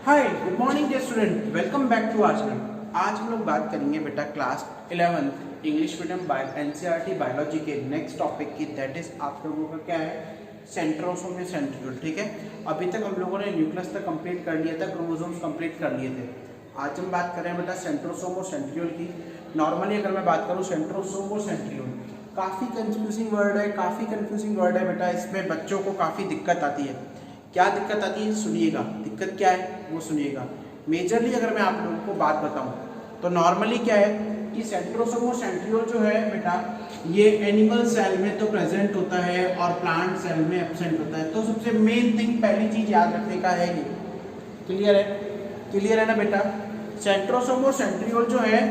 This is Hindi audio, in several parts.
Hi good morning dear student, welcome back to our channel. आज हम लोग बात करेंगे बेटा class 11 English medium NCERT biology के नेक्स्ट टॉपिक की, दैट इज आप लोगों का क्या है, सेंट्रोसोम या सेंट्रियोल। ठीक है, अभी तक हम लोगों ने न्यूक्लियस तक कंप्लीट कर लिया था, क्रोमोसोम्स कंप्लीट कर लिए थे। आज हम बात कर रहे हैं बेटा सेंट्रोसोम और सेंट्रियोल की। नॉर्मली अगर मैं बात करूँ सेंट्रोसोम और सेंट्रियोल, काफ़ी कंफ्यूजिंग वर्ड है बेटा। इसमें बच्चों को काफ़ी दिक्कत आती है। क्या दिक्कत आती है सुनिएगा, दिक्कत क्या है वो सुनिएगा। मेजरली अगर मैं आप लोगों को बात बताऊं तो नॉर्मली क्या है कि सेंट्रोसोम और सेंट्रियोल जो है बेटा, ये एनिमल सेल में तो प्रेजेंट होता है और प्लांट सेल में एब्सेंट होता है। तो सबसे मेन थिंग, पहली चीज याद रखने का है ये। क्लियर है ना बेटा। सेंट्रोसोम और सेंट्रियोल जो है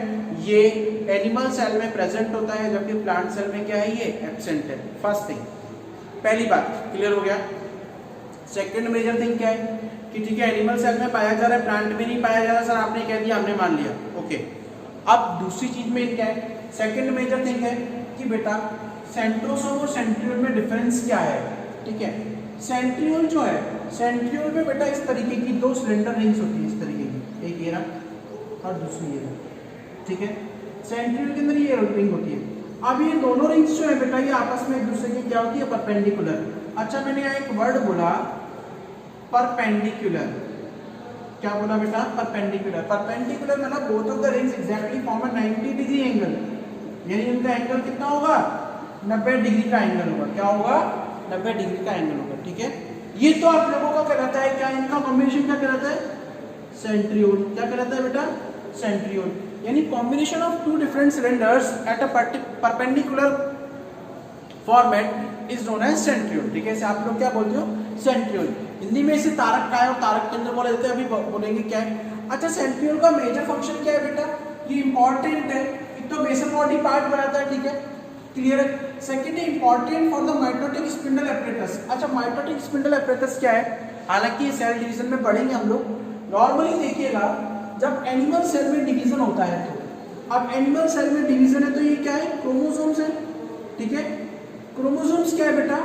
ये एनिमल सेल में प्रेजेंट होता है, जबकि प्लांट सेल में क्या है, ये एब्सेंट है। फर्स्ट थिंग, पहली बात क्लियर हो गया। सेकंड मेजर थिंग क्या है कि ठीक है, एनिमल सेल में पाया जा रहा है, प्लांट में नहीं पाया जा रहा। सर आपने कह दिया, हमने मान लिया, ओके। अब दूसरी चीज में क्या है, सेकंड मेजर थिंग है कि बेटा सेंट्रोसोम और सेंट्रियोल में डिफरेंस क्या है। ठीक है, सेंट्रियोल जो है, सेंट्रियोल में बेटा इस तरीके की दो सिलेंडर रिंग्स होती है, इस तरीके की, एक ये रहा और दूसरी ये रहा। ठीक है, सेंट्रियोल के अंदर ये रिंग होती है। अब ये दोनों रिंग्स जो है बेटा, ये आपस में एक दूसरे की क्या होती है, परपेंडिकुलर। अच्छा, मैंने यहाँ एक वर्ड बोला परपेंडिकुलर। क्या बोला बेटा, परपेंडिकुलर। परपेंडिकुलर मतलब both of the rings exactly form a 90 degree angle, यानी इनका एंगल कितना होगा, 90 डिग्री का एंगल होगा। क्या होगा, 90 डिग्री का एंगल होगा। ठीक है, ये तो आप लोगों का कहलाता है क्या, इनका कॉम्बिनेशन क्या कहलाता है, सेंट्रियोल। क्या कहलाता है बेटा, सेंट्रियोल। यानी combination of two different cylinders at a perpendicular format is known as centriole. ठीक है, इसे आप लोग क्या बोलते हो, सेंट्रियोल। हिंदी में इसे तारक का है और तारक के अंदर बोले जाते हैं, अभी बोलेंगे क्या है। अच्छा, सेंट्रियोल का मेजर फंक्शन क्या है बेटा, ये इंपॉर्टेंट है। एक तो बेसल बॉडी पार्ट बनाता है, ठीक है, क्लियर है। सेकंड है important for the mitotic spindle apparatus. अच्छा, माइटोटिक स्पिंडल एपरेटस क्या है, हालांकि ये सेल डिवीजन में पढ़ेंगे हम लोग। नॉर्मली देखिएगा, जब एनिमल सेल में डिवीजन होता है, तो अब एनिमल सेल में डिवीजन है तो ये क्या है, क्रोमोसोम्स है। ठीक है, क्रोमोसोम्स क्या है बेटा,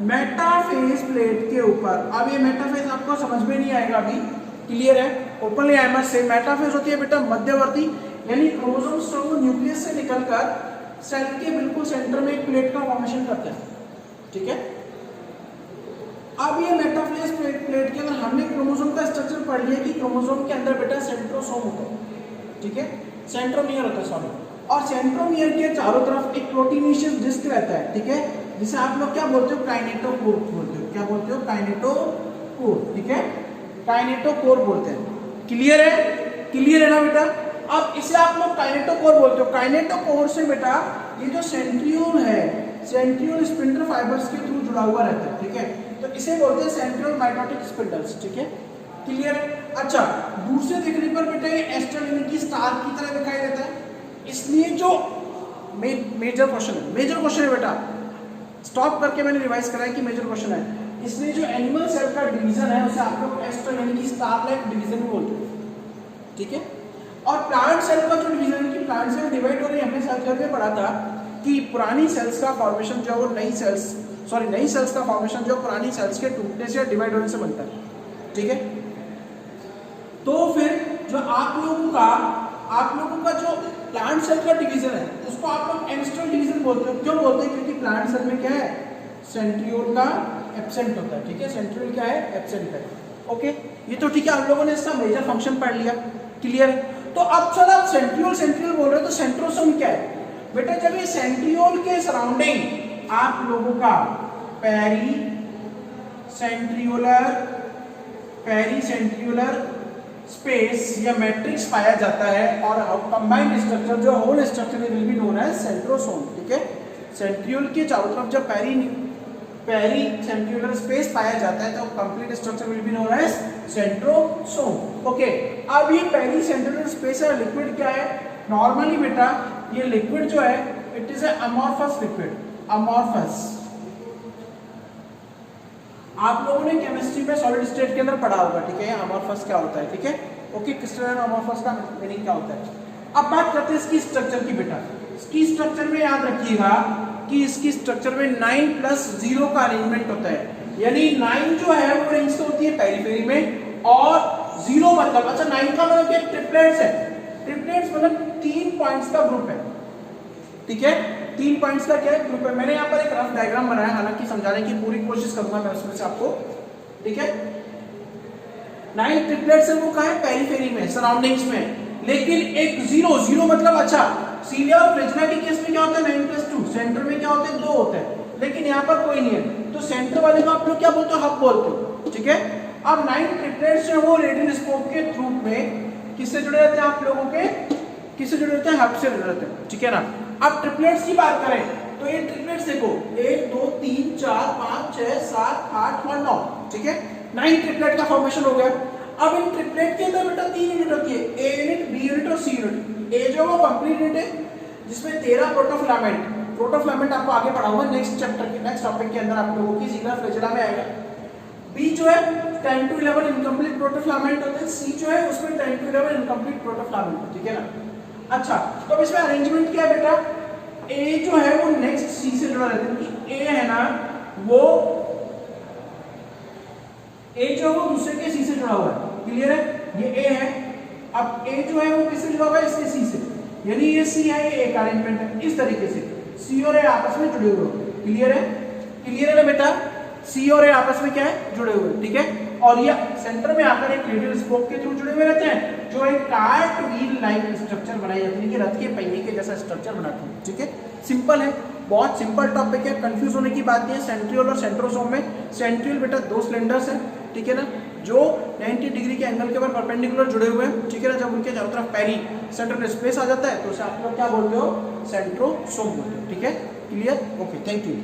मेटाफेज प्लेट के ऊपर। अब ये मेटाफेज आपको समझ में नहीं आएगा अभी, क्लियर है। Openly I must say, metaphase होती है बेटा मध्यवर्ती, यानी क्रोमोसोम्स जो न्यूक्लियस से निकलकर सेल के बिल्कुल सेंटर में एक प्लेट का फॉर्मेशन करते हैं। ठीक है, अब ये मेटाफेज प्लेट के अंदर हमने क्रोमोसोम का स्ट्रक्चर पढ़ लिया कि क्रोमोसोम के अंदर बेटा सेंट्रोसोम होता है, ठीक है, सेंट्रोमियर होता है, सॉरी। और सेंट्रोमियर के चारों तरफ एक प्रोटीनेशियस डिस्क रहता है, ठीक है, जिसे आप लोग क्या बोलते हो, काइनेटोकोर बोलते हो। क्या बोलते हो, काइनेटोकोर। ठीक है, काइनेटोकोर बोलते हैं। क्लियर है ना बेटा। अब इसे आप लोग काइनेटोकोर बोलते हो। काइनेटोकोर से बेटा ये जो सेंट्रियोल है, सेंट्रियोल स्पिंडल फाइबर्स के थ्रू जुड़ा हुआ रहता है। ठीक है, तो इसे बोलते हैं सेंट्रियोल माइटोटिक स्पिंडल्स। ठीक है, क्लियर है। अच्छा, दूर से देखने पर बेटा ये एस्टर यानी कि स्टार की तरह दिखाई देता है। इसलिए जो मेजर क्वेश्चन है बेटा, स्टॉप करके मैंने रिवाइज कराया कि मेजर क्वेश्चन है। इसलिए जो एनिमल सेल का डिवीजन है उसे आप लोग एस्टर यानी कि स्टार लाइक डिवीजन बोलते हैं। ठीक है, और प्लांट सेल का जो डिवीजन है कि प्लांट सेल डिवाइड हो रही है, हमने सेल थ्योरी में पढ़ा था कि पुरानी सेल्स का फॉर्मेशन जो है वो नई सेल्स का फॉर्मेशन जो पुरानी सेल्स के टूटने से या डिवाइड होने से बनता है। ठीक है, तो फिर जो आप लोगों का जो प्लांट सेल का डिवीजन है उसको आप लोग एंस्ट्रल डिवीजन बोलते हो। क्यों बोलते हैं, क्योंकि प्लांट सेल में क्या है, सेंट्रियोल का एब्सेंट होता है। ठीक है, सेंट्रियोल क्या है, एब्सेंट है। ओके, ये तो ठीक है, आप लोगों ने इसका मेजर फंक्शन पढ़ लिया, क्लियर है। तो अब सर आप सेंट्रियोल बोल रहे हो, तो सेंट्रोसोम क्या है बेटा, जब ये सेंट्रियोल के सराउंडिंग आप लोगों का पेरी स्पेस या मैट्रिक्स पाया जाता है, और कंबाइंड स्ट्रक्चर जो whole structure will be known as centrosome. ठीक है, सेंट्रियोल के चारों तरफ जब पेरी सेंट्रियोलर स्पेस पाया जाता है तो complete structure will be known as centrosome. Okay, अब ये पेरी सेंट्रियोलर स्पेस है, लिक्विड क्या है, नॉर्मली बेटा ये लिक्विड जो है it is amorphous liquid. Amorphous आप लोगों ने केमिस्ट्री में सॉलिड स्टेट के अंदर पढ़ा होगा। ठीक है, अमॉर्फस क्या होता है, ठीक है, ओके, क्रिस्टलाइन अमॉर्फस का मीनिंग क्या होता है। अब बात करते हैं इसकी स्ट्रक्चर की बेटा। इसकी स्ट्रक्चर में याद रखिएगा कि इसकी स्ट्रक्चर में 9+0 का अरेंजमेंट होता है, यानी 9 जो है वो रिंग्स होती है पेरिफेरी में, और 0 मतलब, अच्छा 9 का मतलब क्या, ट्रिपलेट्स है, ट्रिपलेट्स मतलब 3 पॉइंट्स का ग्रुप है, ठीक है, 3 पॉइंट्स का क्या है, ग्रुप है। मैंने यहाँ पर एक रफ डायग्राम बनाया, हालांकि समझाने की पूरी कोशिश करूंगा मैं उसमें से आपको, ठीक है। 9 ट्रिपलेट्स है, वो कहाँ है, पेरिफेरी में, सराउंडिंग्स में, लेकिन एक 0 मतलब, अच्छा सीलिया और फ्रिजना के केस में क्या होता है 9+2, सेंटर में क्या होते हैं 2 होते हैं, लेकिन यहाँ पर कोई नहीं है, तो सेंटर वाले को आप लोग क्या बोलते हो, हब बोलते हो, ठीक है। अब 9 ट्रिपलेट्स जो वो रेडियल स्पोक के थ्रू में किससे जुड़े रहते हैं, आप लोगों के किससे जुड़े रहते हैं, हब से जुड़े रहते हैं, ठीक है ना। अब ट्रिपलेट्स की बात करें तो ये ट्रिपलेट्स देखो 1 2 3 4 5 6 7 8 और 9, ठीक है, 9 ट्रिपलेट का फॉर्मेशन हो गया। अब इन ट्रिपलेट के अंदर बेटा 3 यूनिट होती है, ए यूनिट, बी यूनिट और सी यूनिट। ए जो वो कंप्लीट यूनिट है जिसमें 13 प्रोटोफ्लामेंट आपको आगे पढ़ाऊंगा नेक्स्ट चैप्टर के नेक्स्ट टॉपिक के अंदर आप लोगों की जीरा फ्लैजेला में आएगा। बी जो है 10 to 11 इनकम्प्लीट प्रोटोफ्लामेंट होते हैं, सी जो है उसमें 10 to 11 इनकम्प्लीट प्रोटोफ्लामेंट, ठीक है ना। अच्छा तो अब इसमें अरेंजमेंट क्या है बेटा, ए जो है वो नेक्स्ट सी से जुड़ा रहता है, क्योंकि ए है ना वो ए जो है वो दूसरे के सी से जुड़ा हुआ है, क्लियर है, ये ए है। अब ए जो है वो किससे जुड़ा हुआ है, इसके सी से, यानी ये सी है, ये एक अरेंजमेंट है, इस तरीके से सी और ए आपस में जुड़े हुए हैं, क्लियर है ना बेटा, सी और ए आपस में क्या है, जुड़े हुए, ठीक है। और ये सेंटर में आकर एक रेडियल स्पोक के थ्रू जुड़े हुए रहते हैं, जो एक कार्ट व्हील लाइक स्ट्रक्चर बनाई जाती है, कि रथ के पहिए के जैसा स्ट्रक्चर बनाते हैं, ठीक है। सिंपल है, बहुत सिंपल टॉपिक है, कंफ्यूज होने की बात नहीं है। सेंट्रियोल और सेंट्रोसोम में सेंट्रियोल बेटा 2 सिलेंडर्स है, ठीक है ना, जो 90 डिग्री के एंगल के ऊपर परपेंडिकुलर जुड़े हुए हैं, ठीक है ना। जब उनके चारों तरफ पेरी सेंट्रल स्पेस आ जाता है तो उसे आप लोग क्या बोलते हो, सेंट्रोसोम बोलते हो, ठीक है, क्लियर, ओके, थैंक यू।